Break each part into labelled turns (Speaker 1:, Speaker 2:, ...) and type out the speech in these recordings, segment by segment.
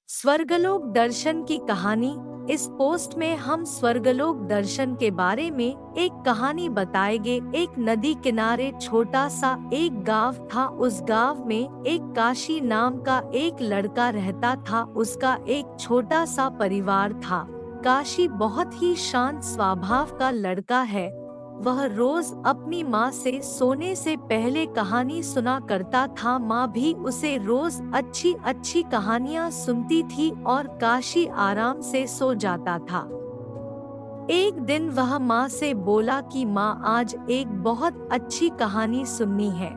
Speaker 1: स्वर्गलोक दर्शन की कहानी। इस पोस्ट में हम स्वर्गलोक दर्शन के बारे में एक कहानी बताएंगे। एक नदी किनारे छोटा सा एक गांव था। उस गांव में एक काशी नाम का एक लड़का रहता था। उसका एक छोटा सा परिवार था। काशी बहुत ही शांत स्वभाव का लड़का है। वह रोज अपनी माँ से सोने से पहले कहानी सुना करता था। माँ भी उसे रोज अच्छी अच्छी कहानियाँ सुनती थी और काशी आराम से सो जाता था। एक दिन वह माँ से बोला कि माँ, आज एक बहुत अच्छी कहानी सुननी है।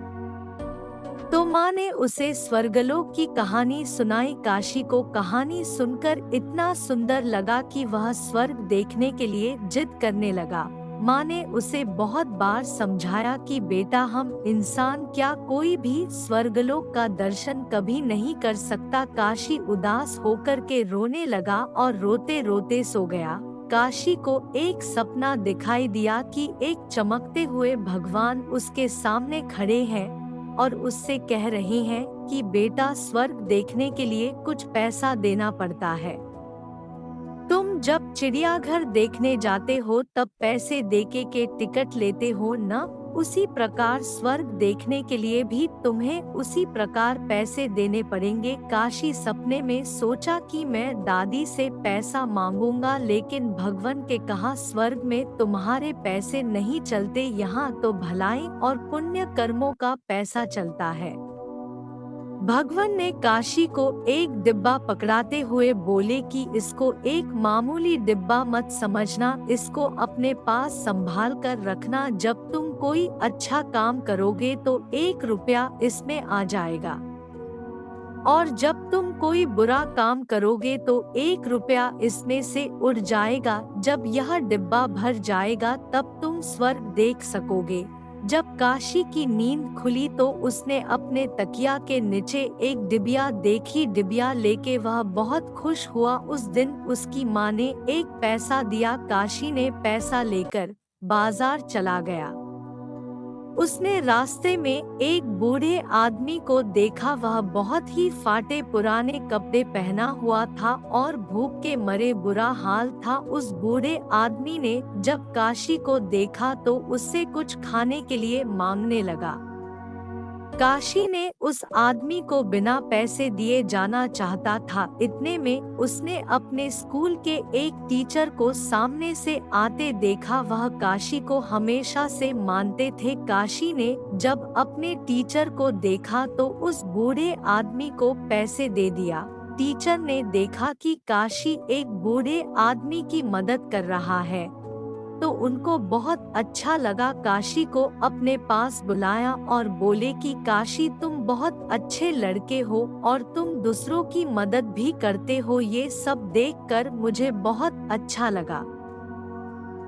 Speaker 1: तो माँ ने उसे स्वर्गलोक की कहानी सुनाई। काशी को कहानी सुनकर इतना सुंदर लगा कि वह स्वर्ग देखने के लिए जिद करने लगा। माँ ने उसे बहुत बार समझाया कि बेटा, हम इंसान क्या कोई भी स्वर्गलोक का दर्शन कभी नहीं कर सकता। काशी उदास होकर के रोने लगा और रोते रोते सो गया। काशी को एक सपना दिखाई दिया कि एक चमकते हुए भगवान उसके सामने खड़े हैं और उससे कह रहे हैं कि बेटा, स्वर्ग देखने के लिए कुछ पैसा देना पड़ता है। तुम जब चिड़ियाघर देखने जाते हो तब पैसे देके के टिकट लेते हो ना, उसी प्रकार स्वर्ग देखने के लिए भी तुम्हें उसी प्रकार पैसे देने पड़ेंगे। काशी सपने में सोचा कि मैं दादी से पैसा मांगूंगा, लेकिन भगवान के कहा स्वर्ग में तुम्हारे पैसे नहीं चलते, यहाँ तो भलाई और पुण्य कर्मों का पैसा चलता है। भगवान ने काशी को एक डिब्बा पकड़ाते हुए बोले कि इसको एक मामूली डिब्बा मत समझना, इसको अपने पास संभाल कर रखना। जब तुम कोई अच्छा काम करोगे तो 1 रुपया इसमें आ जाएगा, और जब तुम कोई बुरा काम करोगे तो 1 रुपया इसमें से उड़ जाएगा। जब यह डिब्बा भर जाएगा तब तुम स्वर्ग देख सकोगे। जब काशी की नींद खुली तो उसने अपने तकिया के नीचे एक डिबिया देखी। डिबिया लेके वह बहुत खुश हुआ। उस दिन उसकी माँ ने एक पैसा दिया। काशी ने पैसा लेकर बाजार चला गया। उसने रास्ते में एक बूढ़े आदमी को देखा। वह बहुत ही फाटे पुराने कपड़े पहना हुआ था और भूख के मरे बुरा हाल था। उस बूढ़े आदमी ने जब काशी को देखा तो उससे कुछ खाने के लिए मांगने लगा। काशी ने उस आदमी को बिना पैसे दिए जाना चाहता था। इतने में उसने अपने स्कूल के एक टीचर को सामने से आते देखा। वह काशी को हमेशा से मानते थे। काशी ने जब अपने टीचर को देखा तो उस बूढ़े आदमी को पैसे दे दिया। टीचर ने देखा कि काशी एक बूढ़े आदमी की मदद कर रहा है तो उनको बहुत अच्छा लगा। काशी को अपने पास बुलाया और बोले कि काशी, तुम बहुत अच्छे लड़के हो और तुम दूसरों की मदद भी करते हो। ये सब देखकर मुझे बहुत अच्छा लगा।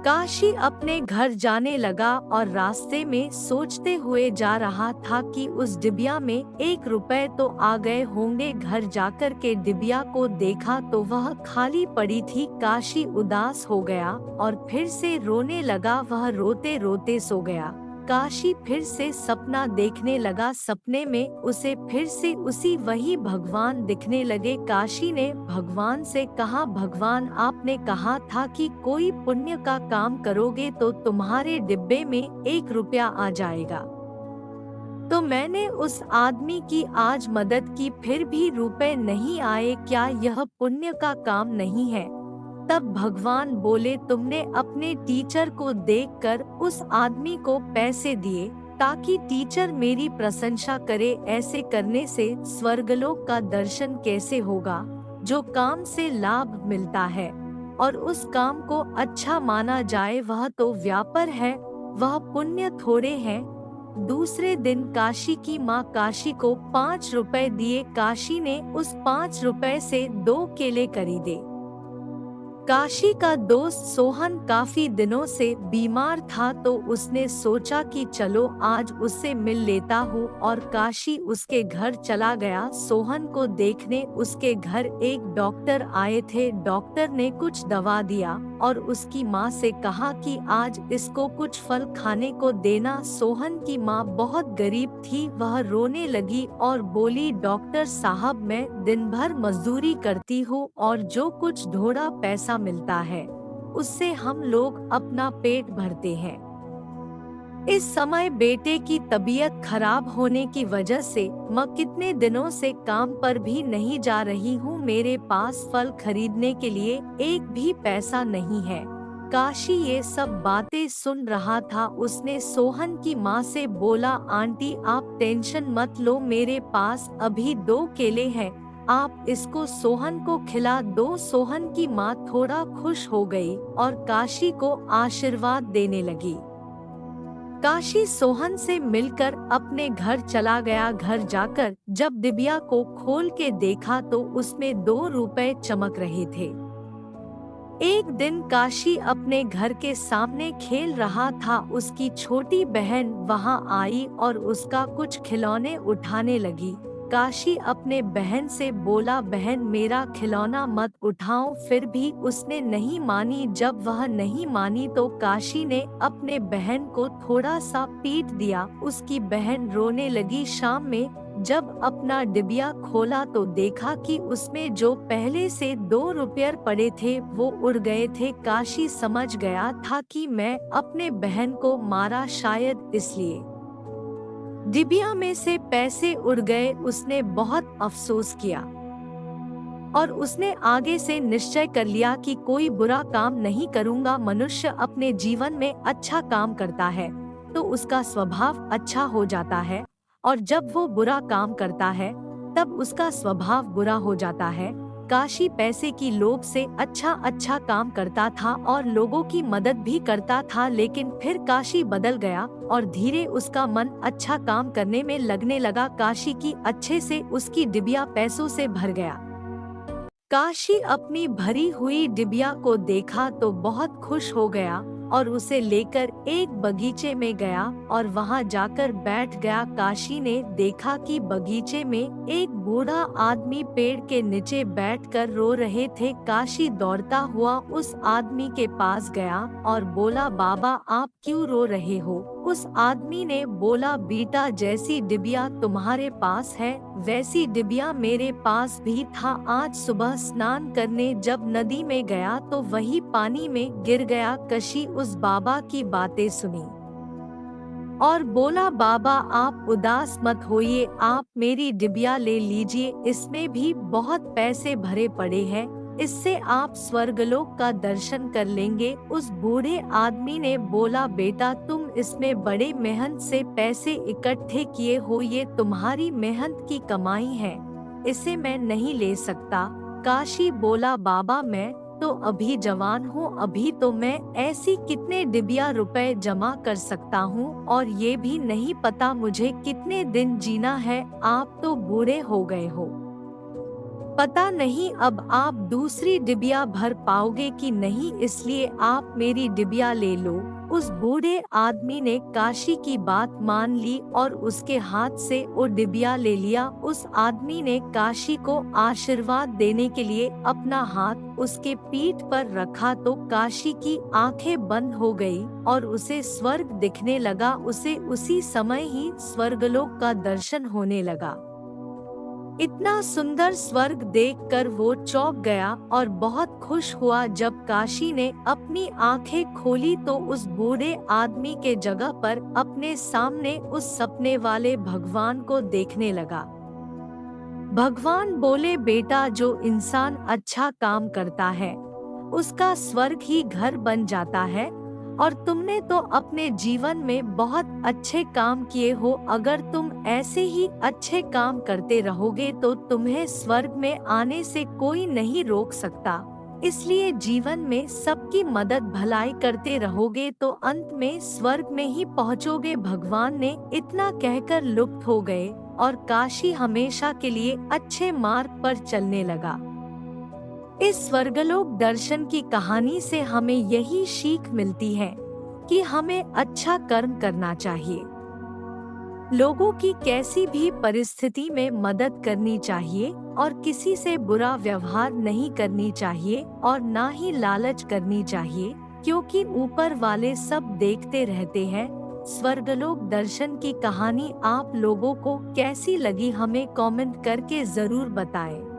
Speaker 1: काशी अपने घर जाने लगा और रास्ते में सोचते हुए जा रहा था कि उस डिबिया में 1 रुपए तो आ गए होंगे। घर जाकर के डिबिया को देखा तो वह खाली पड़ी थी। काशी उदास हो गया और फिर से रोने लगा। वह रोते रोते सो गया। काशी फिर से सपना देखने लगा। सपने में उसे फिर से उसी वही भगवान दिखने लगे। काशी ने भगवान से कहा, भगवान, आपने कहा था कि कोई पुण्य का काम करोगे तो तुम्हारे डिब्बे में 1 रुपया आ जाएगा। तो मैंने उस आदमी की आज मदद की, फिर भी रुपए नहीं आए। क्या यह पुण्य का काम नहीं है? तब भगवान बोले, तुमने अपने टीचर को देखकर उस आदमी को पैसे दिए ताकि टीचर मेरी प्रशंसा करे। ऐसे करने से स्वर्गलोक का दर्शन कैसे होगा? जो काम से लाभ मिलता है और उस काम को अच्छा माना जाए वह तो व्यापार है, वह पुण्य थोड़े है। दूसरे दिन काशी की माँ काशी को 5 रुपए दिए। काशी ने उस 5 रुपए से 2 केले खरीदे। काशी का दोस्त सोहन काफी दिनों से बीमार था तो उसने सोचा कि चलो आज उससे मिल लेता हूँ, और काशी उसके घर चला गया। सोहन को देखने उसके घर एक डॉक्टर आए थे। डॉक्टर ने कुछ दवा दिया और उसकी माँ से कहा कि आज इसको कुछ फल खाने को देना। सोहन की माँ बहुत गरीब थी, वह रोने लगी और बोली, डॉक्टर साहब, मैं दिन भर मजदूरी करती हूँ और जो कुछ थोड़ा पैसा मिलता है उससे हम लोग अपना पेट भरते हैं। इस समय बेटे की तबीयत खराब होने की वजह से मैं कितने दिनों से काम पर भी नहीं जा रही हूँ। मेरे पास फल खरीदने के लिए एक भी पैसा नहीं है। काशी ये सब बातें सुन रहा था। उसने सोहन की माँ से बोला, आंटी आप टेंशन मत लो, मेरे पास अभी 2 केले हैं, आप इसको सोहन को खिला दो। सोहन की माँ थोड़ा खुश हो गई और काशी को आशीर्वाद देने लगी। काशी सोहन से मिलकर अपने घर चला गया। घर जाकर जब डिबिया को खोल के देखा तो उसमें 2 रुपए चमक रहे थे। एक दिन काशी अपने घर के सामने खेल रहा था। उसकी छोटी बहन वहां आई और उसका कुछ खिलौने उठाने लगी। काशी अपने बहन से बोला, बहन मेरा खिलौना मत उठाओ, फिर भी उसने नहीं मानी। जब वह नहीं मानी तो काशी ने अपने बहन को थोड़ा सा पीट दिया। उसकी बहन रोने लगी। शाम में जब अपना डिबिया खोला तो देखा कि उसमें जो पहले से 2 रुपये पड़े थे वो उड़ गए थे। काशी समझ गया था कि मैं अपने बहन को मारा, शायद इसलिए डिबिया में से पैसे उड़ गए। उसने बहुत अफसोस किया और उसने आगे से निश्चय कर लिया कि कोई बुरा काम नहीं करूंगा। मनुष्य अपने जीवन में अच्छा काम करता है तो उसका स्वभाव अच्छा हो जाता है, और जब वो बुरा काम करता है तब उसका स्वभाव बुरा हो जाता है। काशी पैसे की लोभ से अच्छा काम करता था और लोगों की मदद भी करता था, लेकिन फिर काशी बदल गया और धीरे उसका मन अच्छा काम करने में लगने लगा। काशी की अच्छे से उसकी डिबिया पैसों से भर गया। काशी अपनी भरी हुई डिबिया को देखा तो बहुत खुश हो गया और उसे लेकर एक बगीचे में गया और वहां जाकर बैठ गया। काशी ने देखा कि बगीचे में एक बूढ़ा आदमी पेड़ के नीचे बैठकर रो रहे थे। काशी दौड़ता हुआ उस आदमी के पास गया और बोला, बाबा आप क्यों रो रहे हो? उस आदमी ने बोला, बेटा जैसी डिबिया तुम्हारे पास है वैसी डिबिया मेरे पास भी था। आज सुबह स्नान करने जब नदी में गया तो वही पानी में गिर गया। काशी उस बाबा की बातें सुनी और बोला, बाबा आप उदास मत होइए, आप मेरी डिबिया ले लीजिए, इसमें भी बहुत पैसे भरे पड़े हैं, इससे आप स्वर्गलोक का दर्शन कर लेंगे। उस बूढ़े आदमी ने बोला, बेटा तुम इसमें बड़े मेहनत से पैसे इकट्ठे किए हो, ये तुम्हारी मेहनत की कमाई है, इसे मैं नहीं ले सकता। काशी बोला, बाबा मैं तो अभी जवान हूँ, अभी तो मैं ऐसी कितने डिबिया रुपए जमा कर सकता हूँ, और ये भी नहीं पता मुझे कितने दिन जीना है। आप तो बूढ़े हो गए हो, पता नहीं अब आप दूसरी डिबिया भर पाओगे कि नहीं, इसलिए आप मेरी डिबिया ले लो। उस बूढ़े आदमी ने काशी की बात मान ली और उसके हाथ से वो डिबिया ले लिया। उस आदमी ने काशी को आशीर्वाद देने के लिए अपना हाथ उसके पीठ पर रखा तो काशी की आंखें बंद हो गई और उसे स्वर्ग दिखने लगा। उसे उसी समय ही स्वर्गलोक का दर्शन होने लगा। इतना सुंदर स्वर्ग देखकर वो चौंक गया और बहुत खुश हुआ। जब काशी ने अपनी आंखें खोली तो उस बूढ़े आदमी के जगह पर अपने सामने उस सपने वाले भगवान को देखने लगा। भगवान बोले, बेटा जो इंसान अच्छा काम करता है उसका स्वर्ग ही घर बन जाता है, और तुमने तो अपने जीवन में बहुत अच्छे काम किए हो। अगर तुम ऐसे ही अच्छे काम करते रहोगे तो तुम्हें स्वर्ग में आने से कोई नहीं रोक सकता, इसलिए जीवन में सबकी मदद भलाई करते रहोगे तो अंत में स्वर्ग में ही पहुँचोगे। भगवान ने इतना कहकर लुप्त हो गए और काशी हमेशा के लिए अच्छे मार्ग पर चलने लगा। इस स्वर्गलोक दर्शन की कहानी से हमें यही सीख मिलती है कि हमें अच्छा कर्म करना चाहिए। लोगों की कैसी भी परिस्थिति में मदद करनी चाहिए और किसी से बुरा व्यवहार नहीं करनी चाहिए और ना ही लालच करनी चाहिए, क्योंकि ऊपर वाले सब देखते रहते हैं। स्वर्गलोक दर्शन की कहानी आप लोगों को कैसी लगी हमें कमेंट करके जरूर बताएं।